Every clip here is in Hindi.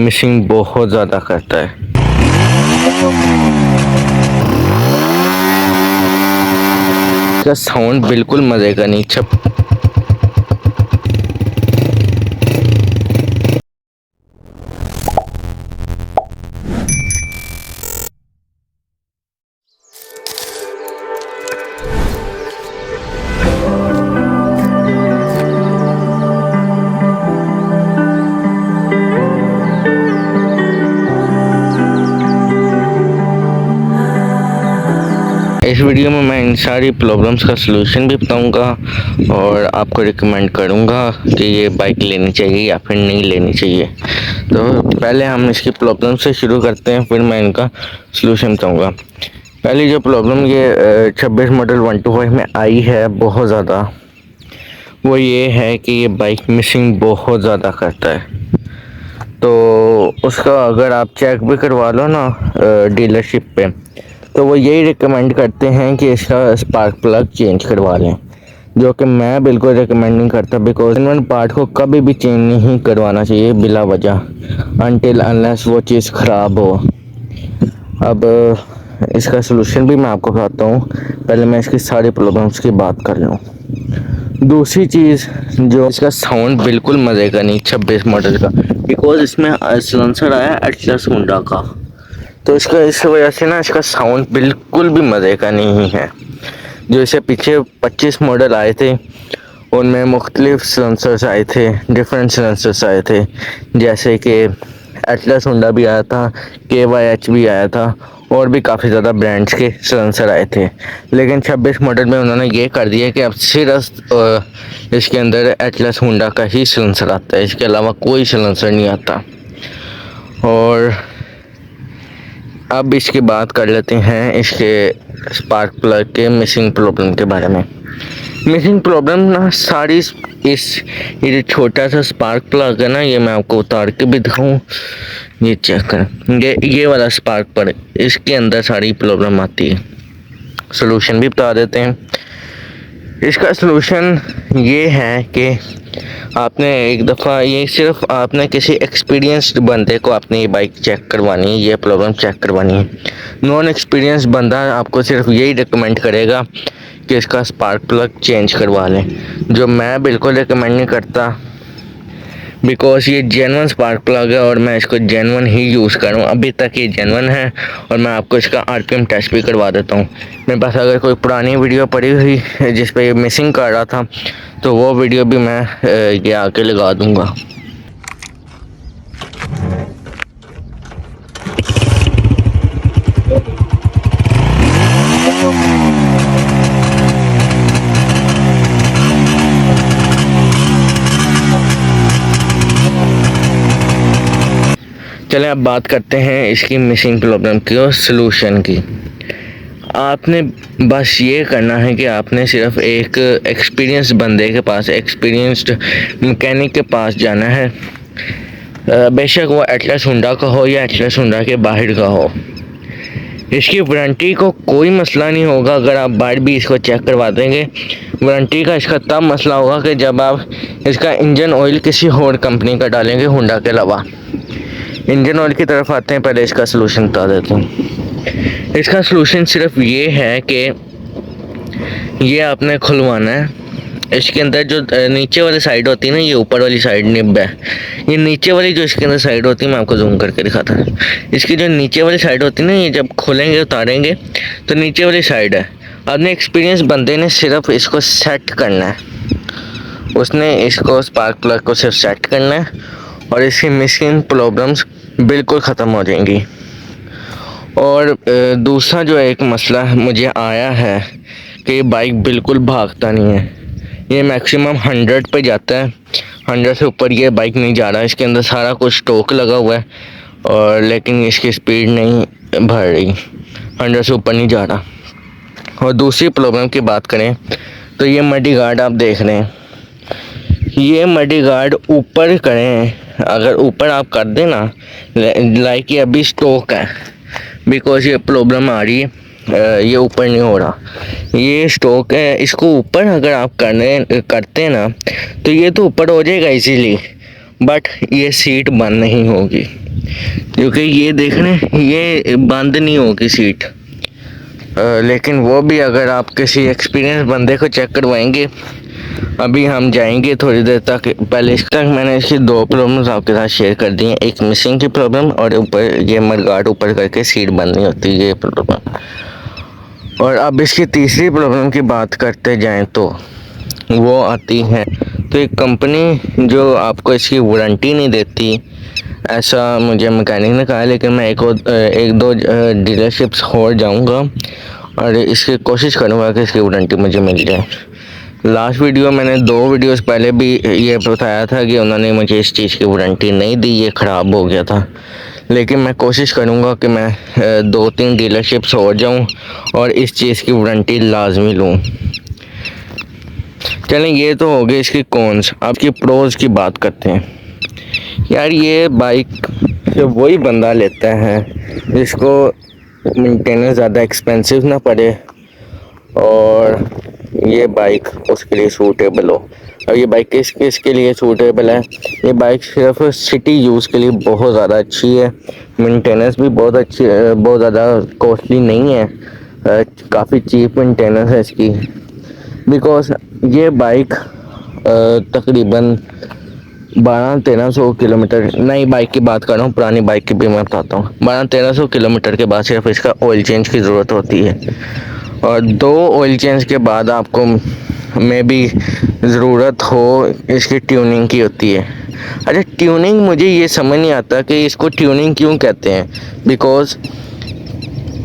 मिसिंग बहुत ज़्यादा करता है। इसका साउंड बिल्कुल मज़े का नहीं। छप इस वीडियो में मैं इन सारी प्रॉब्लम्स का सलूशन भी बताऊंगा और आपको रिकमेंड करूंगा कि ये बाइक लेनी चाहिए या फिर नहीं लेनी चाहिए। तो पहले हम इसकी प्रॉब्लम से शुरू करते हैं, फिर मैं इनका सलूशन बताऊंगा। पहली जो प्रॉब्लम ये 26 मॉडल 125 में आई है बहुत ज़्यादा, वो ये है कि ये बाइक मिसिंग बहुत ज़्यादा करता है। तो उसका अगर आप चेक भी करवा लो ना डीलरशिप पे, तो वो यही रिकमेंड करते हैं कि इसका स्पार्क प्लग चेंज करवा लें, जो कि मैं बिल्कुल रिकमेंड नहीं करता। बिकॉज जेन्युइन पार्ट को कभी भी चेंज नहीं करवाना चाहिए बिला वजह, अनटिल अनलेस वो चीज़ ख़राब हो। अब इसका सलूशन भी मैं आपको बताता हूँ, पहले मैं इसकी सारी प्रॉब्लम्स की बात कर लूँ। दूसरी चीज़, जो इसका साउंड बिल्कुल मज़े का नहीं 26 मॉडल का, बिकॉज इसमें सिलेंसर आया एटलस होंडा का, तो इस वजह से ना इसका साउंड बिल्कुल भी मज़े का नहीं है। जो इसे पीछे 25 मॉडल आए थे उनमें मुख्तलिफ सिलेंसर्स आए थे, डिफरेंट सिलेंसर्स आए थे, जैसे कि एटलस होंडा भी आया था, KYH भी आया था, और भी काफ़ी ज़्यादा ब्रांड्स के सिलेंसर आए थे। लेकिन 26 मॉडल में उन्होंने ये कर दिया कि अब सिर्फ इसके अंदर एटलस होंडा का ही सिलेंसर आता है, इसके अलावा कोई सिलेंसर नहीं आता। और अब इसकी बात कर लेते हैं इसके स्पार्क प्लग के मिसिंग प्रॉब्लम के बारे में। मिसिंग प्रॉब्लम ना सारी ये जो छोटा सा स्पार्क प्लग है ना, ये मैं आपको उतार के भी दिखाऊं, ये चेक करें, ये वाला स्पार्क प्लग, इसके अंदर सारी प्रॉब्लम आती है। सलूशन भी बता देते हैं। इसका सलूशन ये है कि आपने एक दफ़ा, ये सिर्फ आपने किसी एक्सपीरियंस्ड बंदे को आपने ये बाइक चेक करवानी है, ये प्रॉब्लम चेक करवानी है। नॉन एक्सपीरियंस बंदा आपको सिर्फ यही रिकमेंड करेगा कि इसका स्पार्क प्लग चेंज करवा लें, जो मैं बिल्कुल रिकमेंड नहीं करता। बिकॉज ये जेन्युइन स्पार्क प्लग है और मैं इसको जेन्युइन ही यूज़ कर रहा हूँ, अभी तक ये जेन्युइन है। और मैं आपको इसका RPM टेस्ट भी करवा देता हूँ। मेरे पास अगर कोई पुरानी वीडियो पड़ी हुई जिस पे ये मिसिंग कर रहा था, तो वो वीडियो भी मैं ये आके लगा दूँगा। चलें अब बात करते हैं इसकी मिसिंग प्रॉब्लम की और सलूशन की। आपने बस ये करना है कि आपने सिर्फ एक एक्सपीरियंस बंदे के पास, एक्सपीरियंस्ड मैकेनिक के पास जाना है, बेशक वो एटलस होंडा का हो या एटलस होंडा के बाहर का हो। इसकी वारंटी को कोई मसला नहीं होगा अगर आप बाहर भी इसको चेक करवा देंगे। वारंटी का इसका तब मसला होगा कि जब आप इसका इंजन ऑयल किसी और कंपनी का डालेंगे होंडा के अलावा। इंजन ऑयल की तरफ आते हैं, पहले इसका सलूशन बता देता हूँ। इसका सलूशन सिर्फ ये है कि ये आपने खुलवाना है। इसके अंदर जो नीचे वाली साइड होती है ना, ये ऊपर वाली साइड निब है, ये नीचे वाली जो इसके अंदर साइड होती है, मैं आपको जूम करके दिखाता हूँ। इसकी जो नीचे वाली साइड होती है ना, ये जब खोलेंगे उतारेंगे तो नीचे वाली साइड है। अपने एक्सपीरियंस बंदे ने सिर्फ इसको सेट करना है, उसने इसको स्पार्क प्लग को सिर्फ सेट करना है और इसकी मिसिंग प्रॉब्लम्स बिल्कुल ख़त्म हो जाएंगी। और दूसरा जो एक मसला मुझे आया है कि ये बाइक बिल्कुल भागता नहीं है। ये मैक्सिमम 100 पे जाता है, 100 से ऊपर ये बाइक नहीं जा रहा। इसके अंदर सारा कुछ स्टॉक लगा हुआ है और लेकिन इसकी स्पीड नहीं बढ़ रही, 100 से ऊपर नहीं जा रहा। और दूसरी प्रॉब्लम की बात करें तो ये मडी गार्ड आप देख रहे हैं, ये मडी गार्ड ऊपर करें, अगर ऊपर आप कर दें ना, लाइक ये अभी स्टॉक है, बिकॉज ये प्रॉब्लम आ रही है, ये ऊपर नहीं हो रहा, ये स्टॉक है। इसको ऊपर अगर आप करते हैं ना, तो ये तो ऊपर हो जाएगा इजीली, बट ये सीट बंद नहीं होगी, क्योंकि ये देखने ये बंद नहीं होगी सीट। लेकिन वो भी अगर आप किसी एक्सपीरियंस बंदे को चेक करवाएंगे। अभी हम जाएंगे थोड़ी देर तक। पहले इस तक मैंने इसकी दो प्रॉब्लम्स आपके साथ शेयर कर दी हैं, एक मिसिंग की प्रॉब्लम और ऊपर ये मडगार्ड ऊपर करके सीट बंद नहीं होती, ये प्रॉब्लम। और अब इसकी तीसरी प्रॉब्लम की बात करते जाएं तो वो आती है, तो एक कंपनी जो आपको इसकी वारंटी नहीं देती, ऐसा मुझे मैकेनिक ने कहा। लेकिन मैं एक दो डीलरशिप्स और जाऊंगा और इसकी कोशिश करूंगा कि इसकी वारंटी मुझे मिल जाए। लास्ट वीडियो मैंने 2 वीडियोस पहले भी ये बताया था कि उन्होंने मुझे इस चीज़ की वारंटी नहीं दी, ये ख़राब हो गया था। लेकिन मैं कोशिश करूंगा कि मैं 2-3 डीलरशिप्स हो जाऊं और इस चीज़ की वारंटी लाजमी लूं। चलें, ये तो हो गई इसकी कॉन्स। अब की प्रोज की बात करते हैं। यार ये बाइक से वही बंदा लेता है जिसको मेंटेनेंस ज़्यादा एक्सपेंसिव ना पड़े और ये बाइक उसके लिए सूटेबल हो। और ये बाइक किसके लिए सूटेबल है? ये बाइक सिर्फ सिटी यूज़ के लिए बहुत ज़्यादा अच्छी है। मेंटेनेंस भी बहुत अच्छी, बहुत ज़्यादा कॉस्टली नहीं है, काफ़ी चीप मेंटेनेंस है इसकी। बिकॉज ये बाइक तकरीबन 1200-1300 किलोमीटर, नई बाइक की बात कर रहा हूँ, पुरानी बाइक की भी मैं बताता हूँ। 1200-1300 किलोमीटर के बाद सिर्फ इसका ऑयल चेंज की ज़रूरत होती है और 2 ऑयल चेंज के बाद आपको में भी ज़रूरत हो इसकी ट्यूनिंग की होती है। अच्छा, ट्यूनिंग मुझे ये समझ नहीं आता कि इसको ट्यूनिंग क्यों कहते हैं। बिकॉज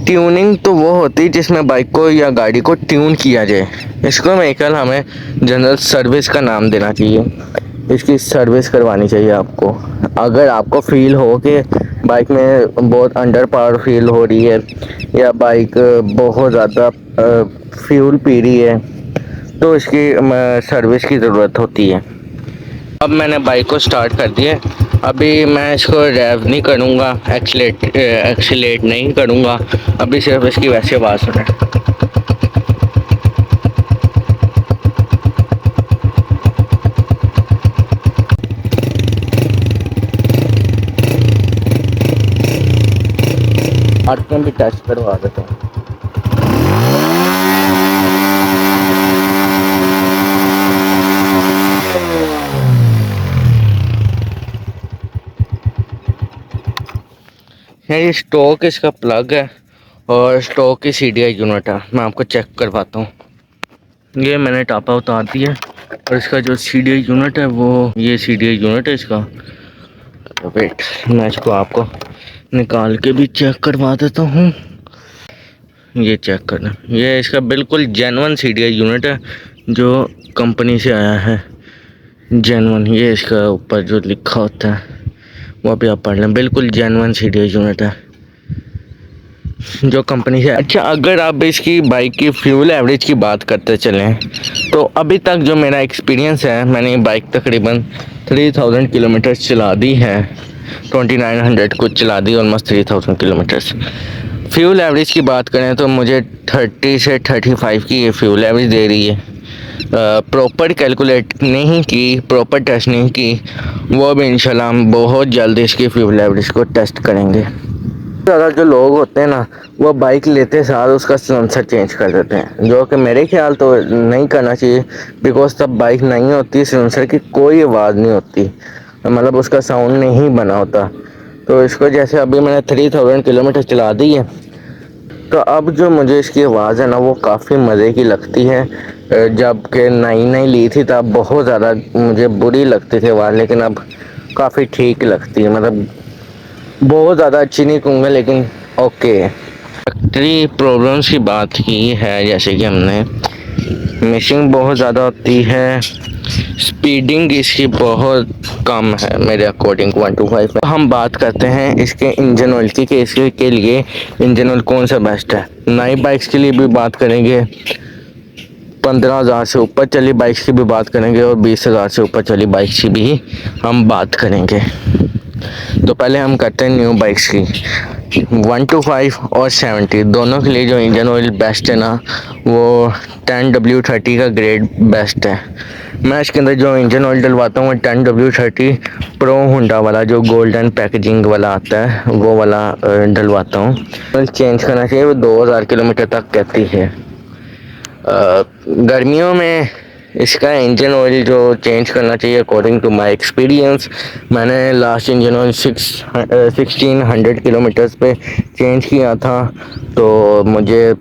ट्यूनिंग तो वो होती है जिसमें बाइक को या गाड़ी को ट्यून किया जाए। इसको मेरे ख्याल हमें जनरल सर्विस का नाम देना चाहिए। इसकी सर्विस करवानी चाहिए आपको। अगर आपको फील हो कि बाइक में बहुत अंडर पावर फील हो रही है या बाइक बहुत ज़्यादा फ्यूल पी रही है, तो इसकी सर्विस की ज़रूरत होती है। अब मैंने बाइक को स्टार्ट कर दिया। अभी मैं इसको रेव नहीं करूँगा, एक्सीलेट नहीं करूँगा। अभी सिर्फ इसकी वैसे आवाज़ सुने। आठ में भी टेस्ट करवा देता हूँ। ये स्टॉक इसका प्लग है और स्टॉक की CDI यूनिट है। मैं आपको चेक करवाता हूँ। ये मैंने टापा उतार दिया और इसका जो CDI यूनिट है वो ये CDI यूनिट है इसका। तो वेट, मैं इसको आपको निकाल के भी चेक करवा देता हूँ। ये चेक करना, ये इसका बिल्कुल जेन्युइन CDI यूनिट है जो कंपनी से आया है, जेन्युइन। ये इसका ऊपर जो लिखा होता है वो भी आप पढ़ लें, बिल्कुल जेन्युइन CDI यूनिट है जो कंपनी से। अच्छा, अगर आप इसकी बाइक की फ्यूल एवरेज की बात करते चलें तो अभी तक जो मेरा एक्सपीरियंस है, मैंने बाइक तकरीबन 3000 किलोमीटर चला दी है, 2900 कुछ चला दी, ऑलमोस्ट 3000 किलोमीटर्स। फ्यूल एवरेज की बात करें तो मुझे 30 से 35 की ये फ्यूल एवरेज दे रही है। प्रॉपर कैलकुलेट नहीं की, प्रॉपर टेस्ट नहीं की, वो भी इंशाल्लाह हम बहुत जल्द इसकी फ्यूल एवरेज को टेस्ट करेंगे। ज़्यादा जो लोग होते हैं ना, वो बाइक लेते साथ उसका सिलेंसर चेंज कर देते हैं, जो कि मेरे ख्याल तो नहीं करना चाहिए। बिकॉज तब बाइक नहीं होती, सिलेंसर की कोई आवाज़ नहीं होती, मतलब उसका साउंड नहीं बना होता। तो इसको जैसे अभी मैंने 3000 किलोमीटर चला दी है, तो अब जो मुझे इसकी आवाज़ है ना वो काफ़ी मज़े की लगती है। जब कि नई ली थी तब बहुत ज़्यादा मुझे बुरी लगती थी आवाज़, लेकिन अब काफ़ी ठीक लगती है। मतलब बहुत ज़्यादा अच्छी नहीं कहूँगा, लेकिन ओके। फैक्ट्री प्रॉब्लम्स की बात की है, जैसे कि हमने मिसिंग बहुत ज़्यादा होती है, स्पीडिंग इसकी बहुत कम है मेरे अकॉर्डिंग 125। हम बात करते हैं इसके इंजन ऑयल की, कि इसके लिए इंजन ऑयल कौन सा बेस्ट है। नई बाइक्स के लिए भी बात करेंगे, 15,000 से ऊपर चली बाइक्स की भी बात करेंगे और 20,000 से ऊपर चली बाइक्स की भी हम बात करेंगे। तो पहले हम करते हैं न्यू बाइक्स की। 125 और 70 दोनों के लिए जो इंजन ऑयल बेस्ट है ना, वो 10W30 का ग्रेड बेस्ट है। मैं इसके अंदर जो इंजन ऑयल डलवाता हूँ वो 10W30 प्रो होंडा वाला जो गोल्डन पैकेजिंग वाला आता है वो वाला डलवाता हूँ। ऑयल चेंज करना चाहिए, वो 2000 किलोमीटर तक कहती है। गर्मियों में इसका इंजन ऑयल जो चेंज करना चाहिए अकॉर्डिंग टू माय एक्सपीरियंस, मैंने लास्ट इंजन ऑयल 1600 किलोमीटर्स पे चेंज किया था। तो मुझे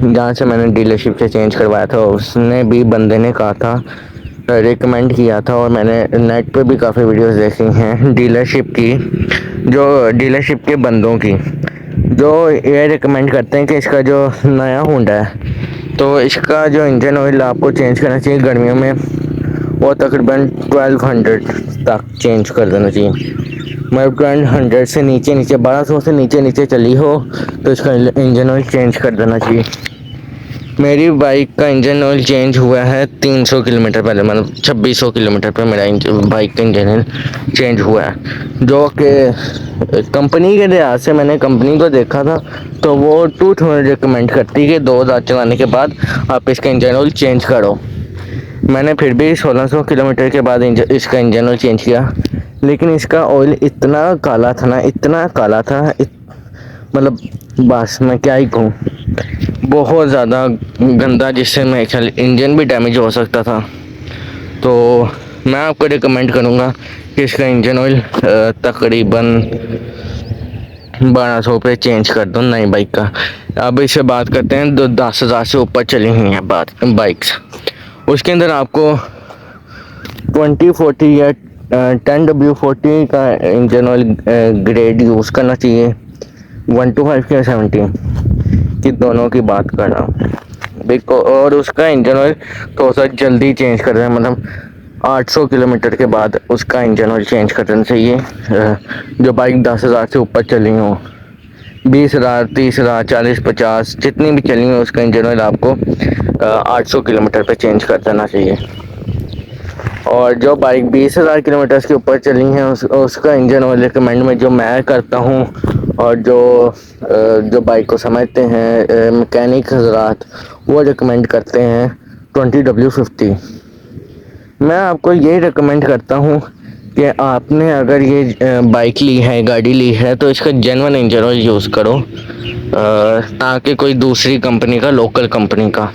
जहाँ से मैंने डीलरशिप से चेंज करवाया था उसने भी बंदे ने कहा था, रिकमेंड किया था, और मैंने नेट पे भी काफ़ी वीडियोस देखी हैं डीलरशिप की, जो डीलरशिप के बंदों की, जो ये रिकमेंड करते हैं कि इसका जो नया होंडा है तो इसका जो इंजन ऑयल आपको चेंज करना चाहिए गर्मियों में, वो तकरीबन 1200 तक चेंज कर देना चाहिए। मतलब 1200 से नीचे 1200 से नीचे चली हो तो इसका इंजन ऑयल चेंज कर देना चाहिए। मेरी बाइक का इंजन ऑयल चेंज हुआ है 300 किलोमीटर पहले, मतलब 2600 किलोमीटर पे मेरा बाइक का इंजन ऑयल चेंज हुआ है, जो कि कंपनी के लिहाज से मैंने कंपनी को देखा था तो वो 2000 रिकमेंड करती है कि 2000 चलाने के बाद आप इसका इंजन ऑयल चेंज करो। मैंने फिर भी 1600 किलोमीटर के बाद इसका इंजन ऑयल चेंज किया, लेकिन इसका ऑयल इतना काला था ना, इतना काला था, मतलब बस मैं क्या ही कहूँ, बहुत ज़्यादा गंदा, जिससे मैं ख्याल इंजन भी डैमेज हो सकता था। तो मैं आपको रिकमेंड करूँगा कि इसका इंजन ऑयल तकरीबन 1200 पे चेंज कर दो नई बाइक का। अब इससे बात करते हैं 10,000 से ऊपर चली हुई हैं बाइक्स, उसके अंदर आपको 2040 या 10W40 का इंजन ऑयल ग्रेड यूज़ करना चाहिए। 125 या 70 की दोनों की बात कर रहा हूँ, और उसका इंजन ऑयल तो सा जल्दी चेंज कर रहे हैं, मतलब 800 किलोमीटर के बाद उसका इंजन ऑयल चेंज कर देना चाहिए। जो बाइक 10,000 से ऊपर चली हो, 20,000, 30,000, 40, 50 जितनी भी चली हो, उसका इंजन ऑयल आपको 800 किलोमीटर पे चेंज कर देना चाहिए। और जो बाइक 20,000 किलोमीटर के ऊपर चली हैं उसका इंजन ऑयल रिकमेंड में जो मैं करता हूँ, और जो बाइक को समझते हैं मैकेनिक हजरात, वो रिकमेंड करते हैं 20W50। मैं आपको ये रिकमेंड करता हूँ कि आपने अगर ये बाइक ली है, गाड़ी ली है, तो इसका जेन्युइन इंजन ऑयल यूज़ करो, ताकि कोई दूसरी कंपनी का, लोकल कंपनी का।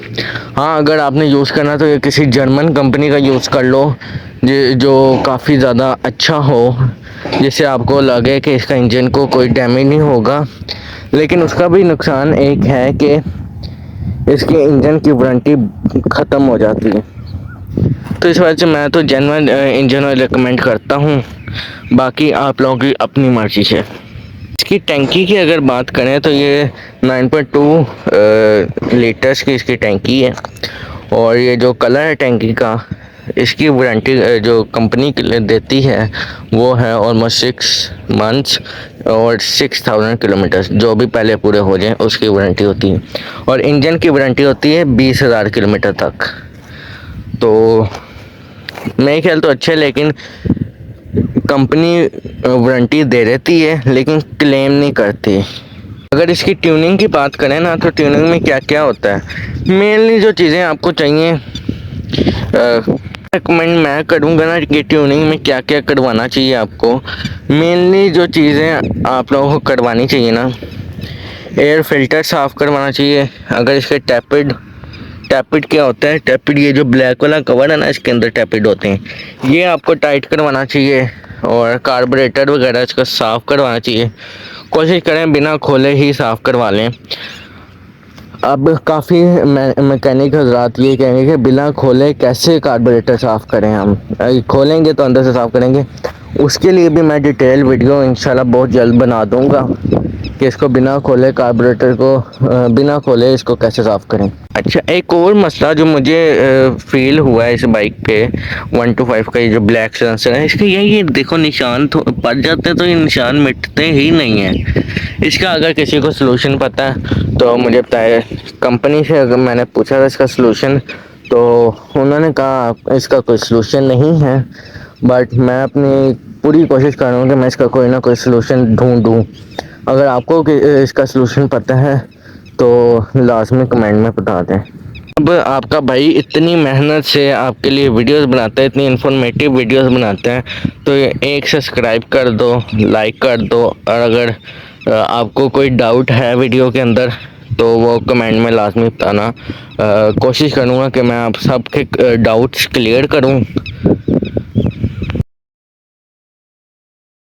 हाँ, अगर आपने यूज़ करना तो ये किसी जर्मन कंपनी का यूज़ कर लो, जो काफ़ी ज़्यादा अच्छा हो, जिससे आपको लगे कि इसका इंजन को कोई डैमेज नहीं होगा। लेकिन उसका भी नुकसान एक है कि इसके इंजन की वारंटी ख़त्म हो जाती है। तो इस वजह से मैं तो जेन्युइन इंजन ऑयल रिकमेंड करता हूँ, बाकी आप लोगों की अपनी मर्जी है। इसकी टैंकी की अगर बात करें तो ये 9.2 लीटर्स की इसकी टैंकी है, और ये जो कलर है टैंकी का, इसकी वारंटी जो कंपनी देती है वो है ऑलमोस्ट 6 मंथ्स और 6,000 किलोमीटर्स, जो भी पहले पूरे हो जाएं उसकी वारंटी होती है। और इंजन की वारंटी होती है 20,000 किलोमीटर तक। तो मेरे ख्याल तो अच्छे, लेकिन कंपनी वारंटी दे देती है लेकिन क्लेम नहीं करती। अगर इसकी ट्यूनिंग की बात करें ना, तो ट्यूनिंग में क्या क्या होता है, मेनली जो चीज़ें आपको चाहिए रिकमेंड मैं करूँगा ना कि ट्यूनिंग में क्या क्या करवाना चाहिए आपको। मेनली जो चीज़ें आप लोगों को करवानी चाहिए ना, एयर फिल्टर साफ़ करवाना चाहिए। अगर इसके टैपिड क्या होता है, टैपिड ये जो ब्लैक वाला कवर है ना, इसके अंदर टैपिड होते हैं, ये आपको टाइट करवाना चाहिए। और कार्बोरेटर वगैरह इसका साफ़ करवाना चाहिए, कोशिश करें बिना खोले ही साफ़ करवा लें। अब काफ़ी मैकेनिक हजरात ये कहेंगे कि बिना खोले कैसे कार्बोरेटर साफ़ करें, हम खोलेंगे तो अंदर से साफ़ करेंगे। उसके लिए भी मैं डिटेल वीडियो इंशाल्लाह बहुत जल्द बना दूंगा कि इसको बिना खोले, कार्बोरेटर को बिना खोले इसको कैसे साफ़ करें। अच्छा, एक और मसला जो मुझे फील हुआ है इस बाइक पे 125 का, ये जो ब्लैक सेंसर है इसके, ये देखो निशान तो पड़ जाते हैं, तो ये निशान मिटते ही नहीं है। इसका अगर किसी को सलूशन पता है तो मुझे बताए। कंपनी से अगर मैंने पूछा था इसका सलूशन, तो उन्होंने कहा इसका कोई सलूशन नहीं है, बट मैं अपनी पूरी कोशिश कर रहा हूँ कि मैं इसका कोई ना कोई सलूशन ढूंढूँ अगर आपको इसका सलूशन पता है तो लाजमी कमेंट में बता दें। अब आपका भाई इतनी मेहनत से आपके लिए वीडियोस बनाता है, इतनी इन्फॉर्मेटिव वीडियोस बनाते हैं, तो एक सब्सक्राइब कर दो, लाइक कर दो, और अगर आपको कोई डाउट है वीडियो के अंदर तो वो कमेंट में लाजमी बताना। कोशिश करूँगा कि मैं आप सबके डाउट्स क्लियर करूँ